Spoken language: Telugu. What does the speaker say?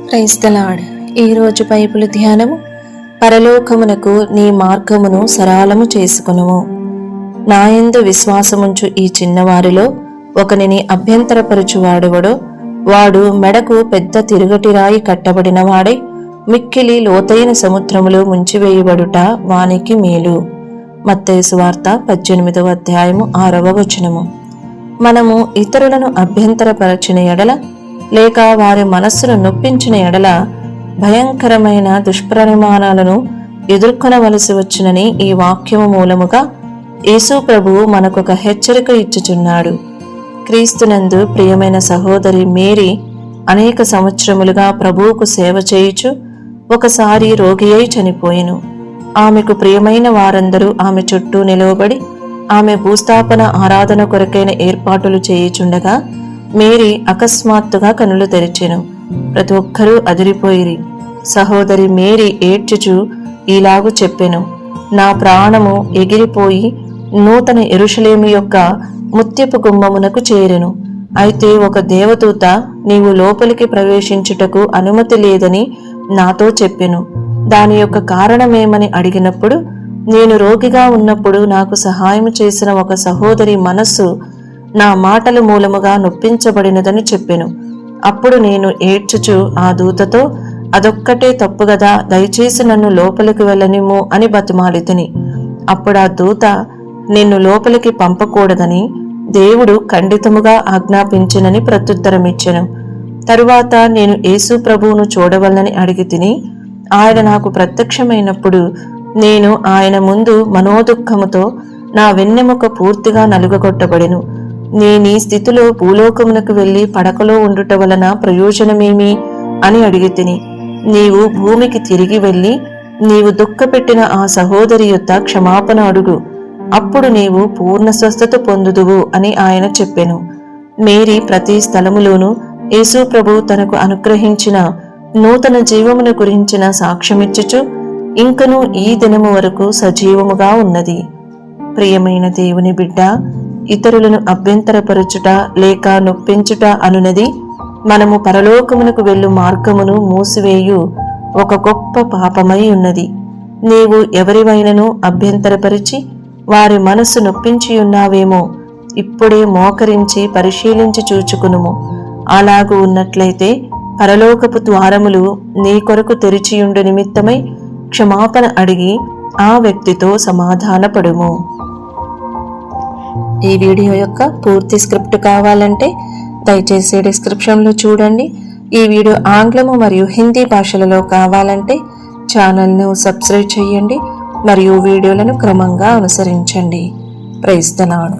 Praise the Lord. ఈరోజు బైబిల్ ధ్యానము, పరలోకమునకు నీ మార్గమును సరళము చేసుకొనుము. నాయందు విశ్వాసముంచు ఈ చిన్నవారిలో ఒకనిని అభ్యంతరపరచువాడెవడో వాడు మెడకు పెద్ద తిరుగటిరాయి కట్టబడిన వాడై మిక్కిలి లోతైన సముద్రములో ముంచివేయబడుట వానికి మేలు. మత్తయి సువార్త 18వ అధ్యాయము 6వ వచనము. మనము ఇతరులను అభ్యంతరపరచిన ఎడల లేక వారి మనస్సును నొప్పించిన ఎడల భయంకరమైన దుష్పరిమాణాలను ఎదుర్కొనవలసి వచ్చునని ఈ వాక్యము మూలముగా యేసు ప్రభువు మనకొక హెచ్చరిక ఇచ్చుచున్నాడు. క్రీస్తునందు ప్రియమైన సహోదరి మేరీ అనేక సంవత్సరములుగా ప్రభువుకు సేవ చేయుచు ఒకసారి రోగి అయి చనిపోయెను. ఆమెకు ప్రియమైన వారందరూ ఆమె చుట్టూ నిలవబడి ఆమె భూస్థాపన ఆరాధన కొరకైన ఏర్పాటులు చేయుచుండగా మేరీ అకస్మాత్తుగా కనులు తెరిచెను. ప్రతి ఒక్కరూ అదిరిపోయిరి. సహోదరి మేరీ ఏడ్చుచు ఈలాగు చెప్పెను, నా ప్రాణము ఎగిరిపోయి నూతన యెరూషలేము యొక్క ముత్యపు గుమ్మమునకు చేరెను. అయితే ఒక దేవదూత నీవు లోపలికి ప్రవేశించుటకు అనుమతి లేదని నాతో చెప్పెను. దాని యొక్క కారణమేమని అడిగినప్పుడు, నేను రోగిగా ఉన్నప్పుడు నాకు సహాయం చేసిన ఒక సహోదరి మనస్సు నా మాటల మూలముగా నొప్పించబడినదని చెప్పెను. అప్పుడు నేను ఏడ్చుచు ఆ దూతతో, అదొక్కటే తప్పు గదా, దయచేసి నన్ను లోపలికి వెళ్ళనిమ్ము అని బతిమాలితిని. అప్పుడు ఆ దూత, నిన్ను లోపలికి పంపకూడదని దేవుడు ఖండితముగా ఆజ్ఞాపించినని ప్రత్యుత్తరమిచ్చెను. తరువాత నేను యేసు ప్రభువును చూడవలనని అడిగి తిని, ఆయన నాకు ప్రత్యక్షమైనప్పుడు నేను ఆయన ముందు మనోదుఃఖముతో నా వెన్నెముక పూర్తిగా నలుగగొట్టబడెను. నేనీ స్థితిలో భూలోకమునకు వెళ్లి పడకలో ఉండుట వలన ప్రయోజనమేమి అని అడిగి తిని, నీవు భూమికి తిరిగి వెళ్లి నీవు దుఃఖపెట్టిన ఆ సహోదరి యొద్ద క్షమాపణ అడుగు, అప్పుడు నీవు పూర్ణ స్వస్థత పొందుదువు అని ఆయన చెప్పెను. మేరీ ప్రతి స్థలములోనూ యేసు ప్రభు తనకు అనుగ్రహించిన నూతన జీవమును గురించిన సాక్ష్యమిచ్చుచు ఇంకనూ ఈ దినము వరకు సజీవముగా ఉన్నది. ప్రియమైన దేవుని బిడ్డ, ఇతరులను అభ్యంతరపరచుట లేక నొప్పించుట అనునది మనము పరలోకమునకు వెళ్ళు మార్గమును మూసివేయు ఒక గొప్ప పాపమై ఉన్నది. నీవు ఎవరివైనను అభ్యంతరపరిచి వారి మనస్సు నొప్పించి ఉన్నావేమో ఇప్పుడే మోకరించి పరిశీలించి చూచుకునుము. అలాగు ఉన్నట్లయితే పరలోకపు ద్వారములు నీ కొరకు తెరిచియుండు నిమిత్తమై క్షమాపణ అడిగి ఆ వ్యక్తితో సమాధానపడుము. ఈ వీడియో యొక్క పూర్తి స్క్రిప్ట్ కావాలంటే దయచేసి డిస్క్రిప్షన్లో చూడండి. ఈ వీడియో ఆంగ్లము మరియు హిందీ భాషలలో కావాలంటే ఛానల్ను సబ్స్క్రైబ్ చేయండి మరియు వీడియోలను క్రమంగా అనుసరించండి. Praise the lord.